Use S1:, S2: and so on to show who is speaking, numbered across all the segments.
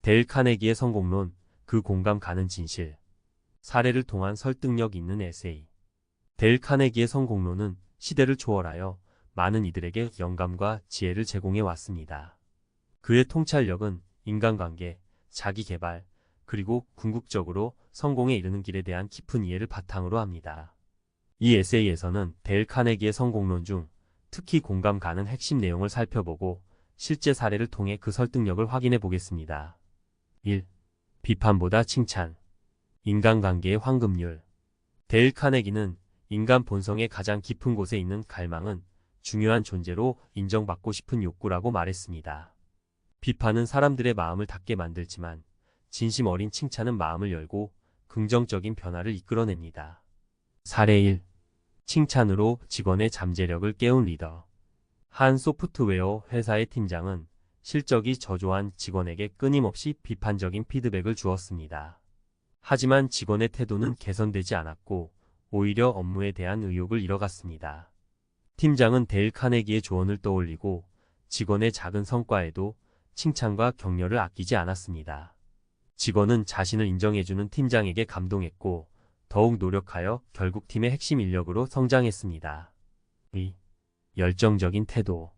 S1: 데일 카네기의 성공론, 그 공감 가는 진실. 사례를 통한 설득력 있는 에세이. 데일 카네기의 성공론은 시대를 초월하여 많은 이들에게 영감과 지혜를 제공해 왔습니다. 그의 통찰력은 인간관계, 자기개발, 그리고 궁극적으로 성공에 이르는 길에 대한 깊은 이해를 바탕으로 합니다. 이 에세이에서는 데일 카네기의 성공론 중 특히 공감 가는 핵심 내용을 살펴보고 실제 사례를 통해 그 설득력을 확인해 보겠습니다. 1. 비판보다 칭찬. 인간관계의 황금률. 데일 카네기는 인간 본성의 가장 깊은 곳에 있는 갈망은 중요한 존재로 인정받고 싶은 욕구라고 말했습니다. 비판은 사람들의 마음을 닫게 만들지만 진심 어린 칭찬은 마음을 열고 긍정적인 변화를 이끌어냅니다. 사례 1. 칭찬으로 직원의 잠재력을 깨운 리더. 한 소프트웨어 회사의 팀장은 실적이 저조한 직원에게 끊임없이 비판적인 피드백을 주었습니다. 하지만 직원의 태도는 개선되지 않았고 오히려 업무에 대한 의욕을 잃어갔습니다. 팀장은 데일 카네기의 조언을 떠올리고 직원의 작은 성과에도 칭찬과 격려를 아끼지 않았습니다. 직원은 자신을 인정해주는 팀장에게 감동했고 더욱 노력하여 결국 팀의 핵심 인력으로 성장했습니다. 2. 열정적인 태도.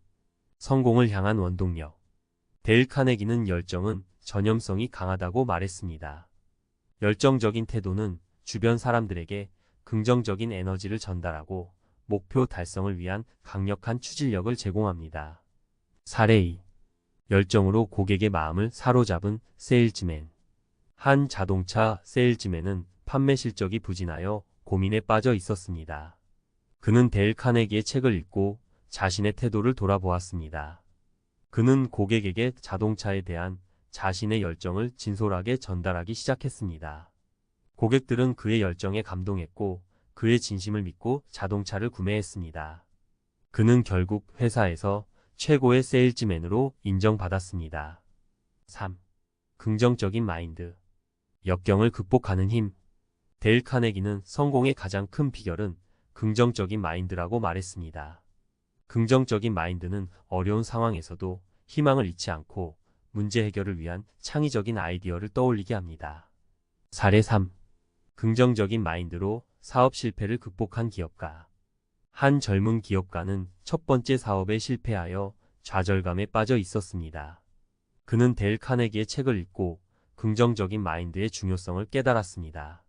S1: 성공을 향한 원동력. 데일 카네기는 열정은 전염성이 강하다고 말했습니다. 열정적인 태도는 주변 사람들에게 긍정적인 에너지를 전달하고 목표 달성을 위한 강력한 추진력을 제공합니다. 사례 2. 열정으로 고객의 마음을 사로잡은 세일즈맨. 한 자동차 세일즈맨은 판매 실적이 부진하여 고민에 빠져 있었습니다. 그는 데일 카네기의 책을 읽고 자신의 태도를 돌아보았습니다. 그는 고객에게 자동차에 대한 자신의 열정을 진솔하게 전달하기 시작했습니다. 고객들은 그의 열정에 감동했고 그의 진심을 믿고 자동차를 구매했습니다. 그는 결국 회사에서 최고의 세일즈맨으로 인정받았습니다. 3. 긍정적인 마인드. 역경을 극복하는 힘. 데일 카네기는 성공의 가장 큰 비결은 긍정적인 마인드라고 말했습니다. 긍정적인 마인드는 어려운 상황에서도 희망을 잃지 않고 문제 해결을 위한 창의적인 아이디어를 떠올리게 합니다. 사례 3. 긍정적인 마인드로 사업 실패를 극복한 기업가. 한 젊은 기업가는 첫 번째 사업에 실패하여 좌절감에 빠져 있었습니다. 그는 데일 카네기의 책을 읽고 긍정적인 마인드의 중요성을 깨달았습니다.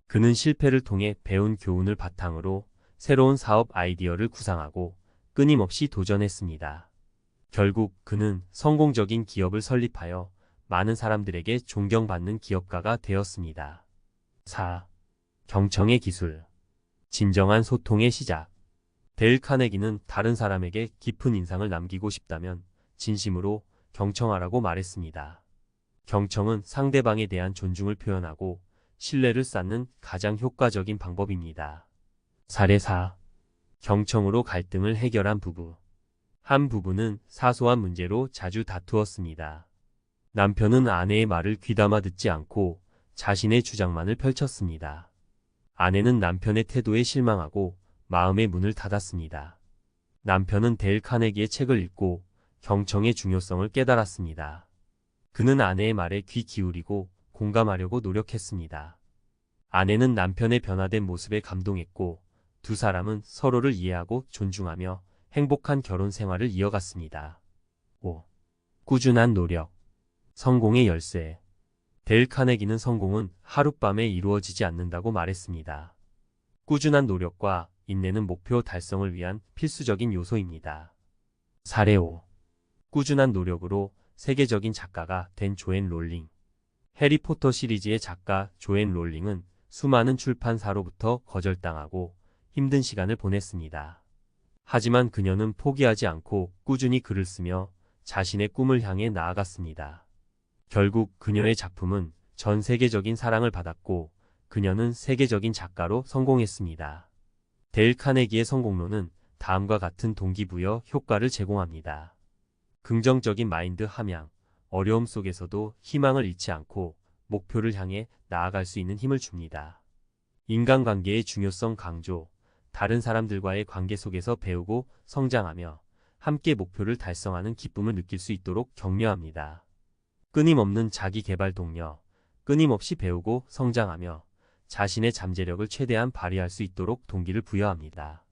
S1: 그는 실패를 통해 배운 교훈을 바탕으로 새로운 사업 아이디어를 구상하고 끊임없이 도전했습니다. 결국 그는 성공적인 기업을 설립하여 많은 사람들에게 존경받는 기업가가 되었습니다. 4. 경청의 기술. 진정한 소통의 시작. 데일 카네기는 다른 사람에게 깊은 인상을 남기고 싶다면 진심으로 경청하라고 말했습니다. 경청은 상대방에 대한 존중을 표현하고 신뢰를 쌓는 가장 효과적인 방법입니다. 사례 4. 경청으로 갈등을 해결한 부부. 한 부부는 사소한 문제로 자주 다투었습니다. 남편은 아내의 말을 귀담아 듣지 않고 자신의 주장만을 펼쳤습니다. 아내는 남편의 태도에 실망하고 마음의 문을 닫았습니다. 남편은 데일 카네기의 책을 읽고 경청의 중요성을 깨달았습니다. 그는 아내의 말에 귀 기울이고 공감하려고 노력했습니다. 아내는 남편의 변화된 모습에 감동했고 두 사람은 서로를 이해하고 존중하며 행복한 결혼 생활을 이어갔습니다. 5. 꾸준한 노력. 성공의 열쇠. 데일 카네기는 성공은 하룻밤에 이루어지지 않는다고 말했습니다. 꾸준한 노력과 인내는 목표 달성을 위한 필수적인 요소입니다. 사례 5. 꾸준한 노력으로 세계적인 작가가 된 조앤 롤링. 해리포터 시리즈의 작가 조앤 롤링은 수많은 출판사로부터 거절당하고 힘든 시간을 보냈습니다. 하지만 그녀는 포기하지 않고 꾸준히 글을 쓰며 자신의 꿈을 향해 나아갔습니다. 결국 그녀의 작품은 전 세계적인 사랑을 받았고 그녀는 세계적인 작가로 성공했습니다. 데일 카네기의 성공론은 다음과 같은 동기부여 효과를 제공합니다. 긍정적인 마인드 함양. 어려움 속에서도 희망을 잃지 않고 목표를 향해 나아갈 수 있는 힘을 줍니다. 인간관계의 중요성 강조. 다른 사람들과의 관계 속에서 배우고 성장하며 함께 목표를 달성하는 기쁨을 느낄 수 있도록 격려합니다. 끊임없는 자기 개발 동력, 끊임없이 배우고 성장하며 자신의 잠재력을 최대한 발휘할 수 있도록 동기를 부여합니다.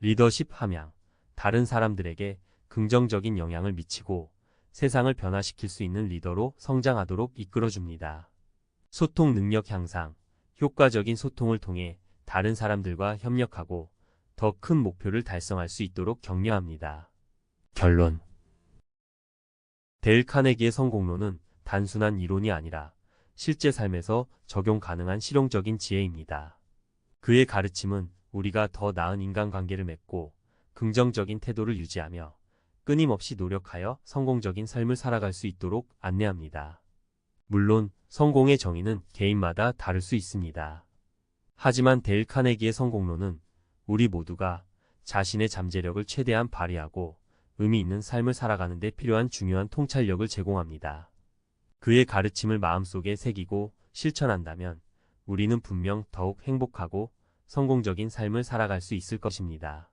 S1: 리더십 함양, 다른 사람들에게 긍정적인 영향을 미치고 세상을 변화시킬 수 있는 리더로 성장하도록 이끌어줍니다. 소통 능력 향상, 효과적인 소통을 통해 다른 사람들과 협력하고 더 큰 목표를 달성할 수 있도록 격려합니다. 결론. 데일 카네기의 성공론은 단순한 이론이 아니라 실제 삶에서 적용 가능한 실용적인 지혜입니다. 그의 가르침은 우리가 더 나은 인간관계를 맺고 긍정적인 태도를 유지하며 끊임없이 노력하여 성공적인 삶을 살아갈 수 있도록 안내합니다. 물론 성공의 정의는 개인마다 다를 수 있습니다. 하지만 데일 카네기의 성공론은 우리 모두가 자신의 잠재력을 최대한 발휘하고 의미 있는 삶을 살아가는 데 필요한 중요한 통찰력을 제공합니다. 그의 가르침을 마음속에 새기고 실천한다면 우리는 분명 더욱 행복하고 성공적인 삶을 살아갈 수 있을 것입니다.